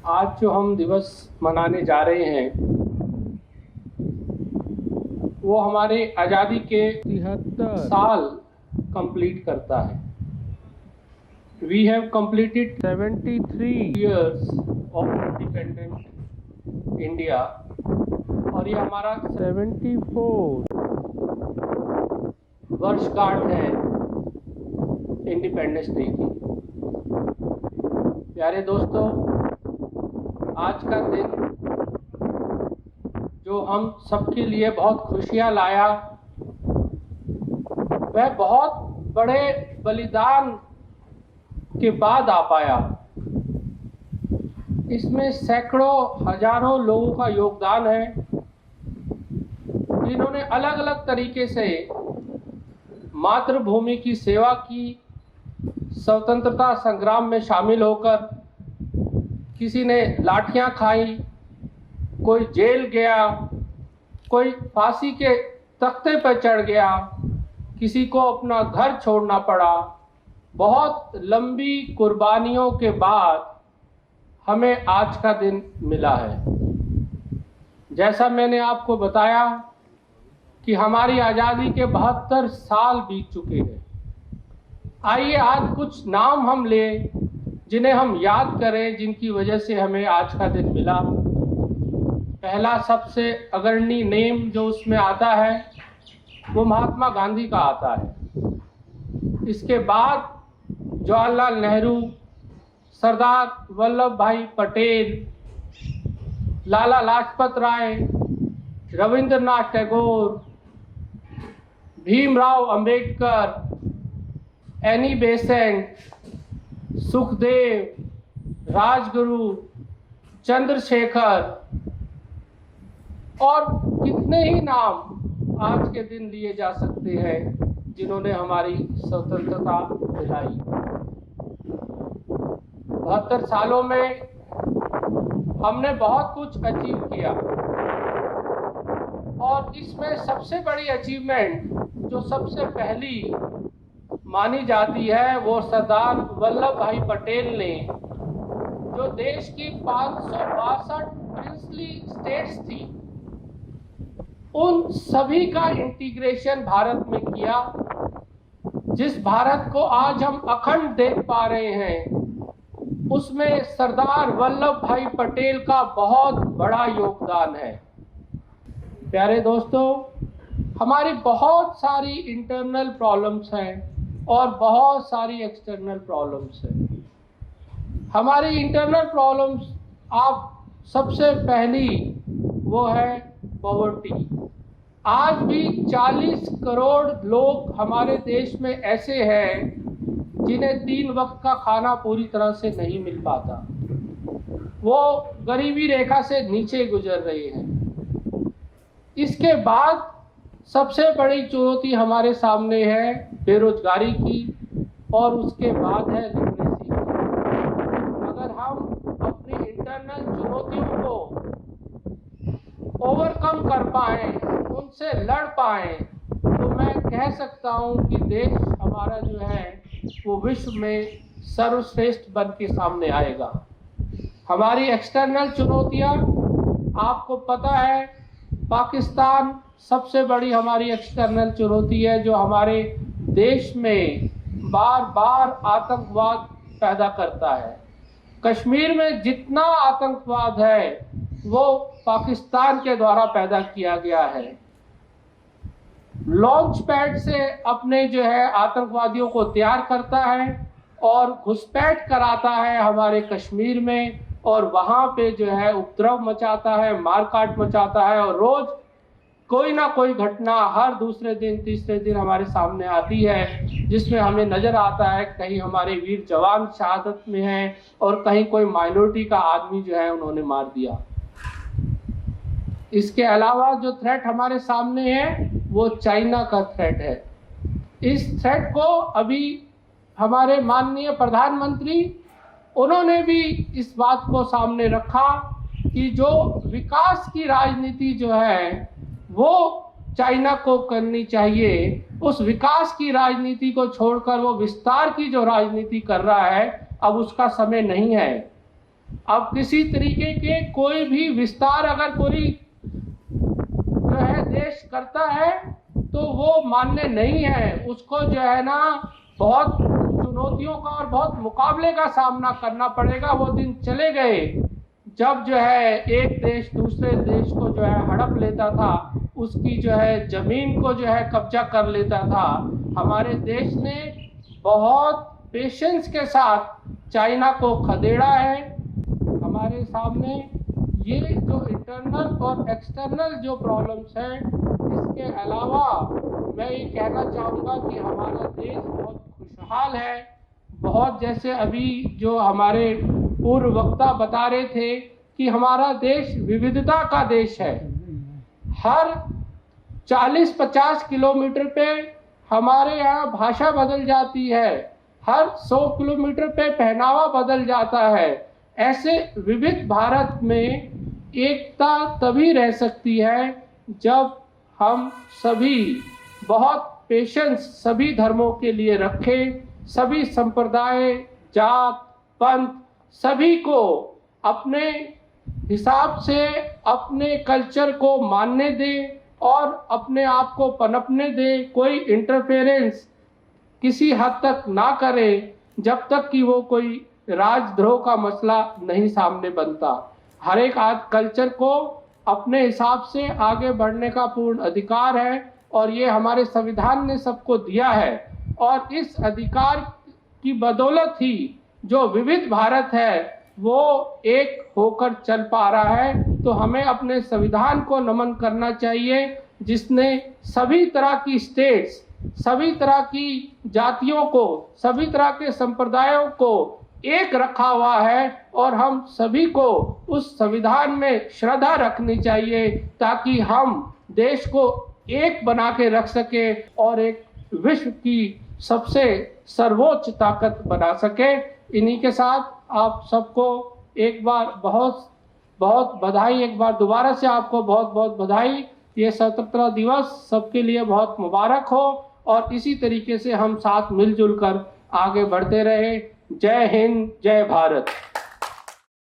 आज जो हम दिवस मनाने जा रहे हैं वो हमारे आज़ादी के 73 साल कंप्लीट करता है। We have completed 73 years of independent India और ये हमारा 74 वर्षगांठ है इंडिपेंडेंस डे की। प्यारे दोस्तों, आज का दिन जो हम सबके लिए बहुत खुशियां लाया, वह बहुत बड़े बलिदान के बाद आ पाया। इसमें सैकड़ों हजारों लोगों का योगदान है, जिन्होंने अलग अलग तरीके से मातृभूमि की सेवा की, स्वतंत्रता संग्राम में शामिल होकर किसी ने लाठियां खाई, कोई जेल गया, कोई फांसी के तख्ते पर चढ़ गया, किसी को अपना घर छोड़ना पड़ा। बहुत लंबी कुर्बानियों के बाद हमें आज का दिन मिला है। जैसा मैंने आपको बताया कि हमारी आज़ादी के 72 साल बीत चुके हैं। आइए आज कुछ नाम हम लें जिन्हें हम याद करें, जिनकी वजह से हमें आज का दिन मिला। पहला सबसे अग्रणी नेम जो उसमें आता है वो महात्मा गांधी का आता है। इसके बाद जवाहरलाल नेहरू, सरदार वल्लभ भाई पटेल, लाला लाजपत राय, रविंद्रनाथ टैगोर, भीमराव अंबेडकर, एनी बेसेंट, सुखदेव, राजगुरु, चंद्रशेखर और कितने ही नाम आज के दिन लिए जा सकते हैं जिन्होंने हमारी स्वतंत्रता दिलाई। 72 सालों में हमने बहुत कुछ अचीव किया और इसमें सबसे बड़ी अचीवमेंट जो सबसे पहली मानी जाती है वो सरदार वल्लभ भाई पटेल ने, जो देश की 562 प्रिंसली स्टेट्स थी, उन सभी का इंटीग्रेशन भारत में किया। जिस भारत को आज हम अखंड देख पा रहे हैं, उसमें सरदार वल्लभ भाई पटेल का बहुत बड़ा योगदान है। प्यारे दोस्तों, हमारी बहुत सारी इंटरनल प्रॉब्लम्स हैं और बहुत सारी एक्सटर्नल प्रॉब्लम्स हैं। हमारी इंटरनल प्रॉब्लम्स आप सबसे पहली वो है पॉवर्टी। आज भी 40 करोड़ लोग हमारे देश में ऐसे हैं जिन्हें 3 वक्त का खाना पूरी तरह से नहीं मिल पाता। वो गरीबी रेखा से नीचे गुजर रहे हैं। इसके बाद सबसे बड़ी चुनौती हमारे सामने है बेरोजगारी की और उसके बाद है लिटरेसी की। अगर हम अपनी इंटरनल चुनौतियों को ओवरकम कर पाए, उनसे लड़ पाए, तो मैं कह सकता हूं कि देश हमारा जो है वो विश्व में सर्वश्रेष्ठ बन के सामने आएगा। हमारी एक्सटर्नल चुनौतियां, आपको पता है, पाकिस्तान सबसे बड़ी हमारी एक्सटर्नल चुनौती है, जो हमारे देश में बार बार आतंकवाद पैदा करता है। कश्मीर में जितना आतंकवाद है वो पाकिस्तान के द्वारा पैदा किया गया है। लॉन्च पैड से अपने जो है आतंकवादियों को तैयार करता है और घुसपैठ कराता है हमारे कश्मीर में, और वहाँ पे जो है उपद्रव मचाता है, मारकाट मचाता है, और रोज कोई ना कोई घटना हर दूसरे दिन तीसरे दिन हमारे सामने आती है, जिसमें हमें नज़र आता है कहीं हमारे वीर जवान शहादत में हैं और कहीं कोई माइनॉरिटी का आदमी जो है उन्होंने मार दिया। इसके अलावा जो थ्रेट हमारे सामने है वो चाइना का थ्रेट है। इस थ्रेट को अभी हमारे माननीय प्रधानमंत्री, उन्होंने भी इस बात को सामने रखा कि जो विकास की राजनीति जो है वो चाइना को करनी चाहिए। उस विकास की राजनीति को छोड़कर वो विस्तार की जो राजनीति कर रहा है, अब उसका समय नहीं है। अब किसी तरीके के कोई भी विस्तार अगर कोई जो है देश करता है तो वो मान्य नहीं है, उसको जो है ना बहुत चुनौतियों का और बहुत मुकाबले का सामना करना पड़ेगा। वो दिन चले गए जब जो है एक देश दूसरे देश को जो है हड़प लेता था, उसकी जो है जमीन को जो है कब्जा कर लेता था। हमारे देश ने बहुत पेशेंस के साथ चाइना को खदेड़ा है। हमारे सामने ये जो इंटरनल और एक्सटर्नल जो प्रॉब्लम्स हैं, इसके अलावा मैं ये कहना चाहूँगा कि हमारा देश बहुत खुशहाल है। बहुत जैसे अभी जो हमारे पूर्व वक्ता बता रहे थे कि हमारा देश विविधता का देश है। हर 40-50 किलोमीटर पे हमारे यहाँ भाषा बदल जाती है, हर 100 किलोमीटर पे पहनावा बदल जाता है। ऐसे विविध भारत में एकता तभी रह सकती है जब हम सभी बहुत पेशेंस सभी धर्मों के लिए रखें, सभी संप्रदाय, जात, पंथ सभी को अपने हिसाब से अपने कल्चर को मानने दें और अपने आप को पनपने दें। कोई इंटरफेरेंस किसी हद तक ना करे जब तक कि वो कोई राजद्रोह का मसला नहीं सामने बनता। हर एक कल्चर को अपने हिसाब से आगे बढ़ने का पूर्ण अधिकार है और ये हमारे संविधान ने सबको दिया है। और इस अधिकार की बदौलत ही जो विविध भारत है वो एक होकर चल पा रहा है। तो हमें अपने संविधान को नमन करना चाहिए जिसने सभी तरह की स्टेट्स, सभी तरह की जातियों को, सभी तरह के संप्रदायों को एक रखा हुआ है। और हम सभी को उस संविधान में श्रद्धा रखनी चाहिए ताकि हम देश को एक बना के रख सके और एक विश्व की सबसे सर्वोच्च ताकत बना सके। इन्हीं के साथ आप सबको एक बार बहुत बहुत बधाई, एक बार दोबारा से आपको बहुत बहुत बधाई। ये स्वतंत्रता दिवस सबके लिए बहुत मुबारक हो और इसी तरीके से हम साथ मिलजुल कर आगे बढ़ते रहे। जय हिंद, जय भारत।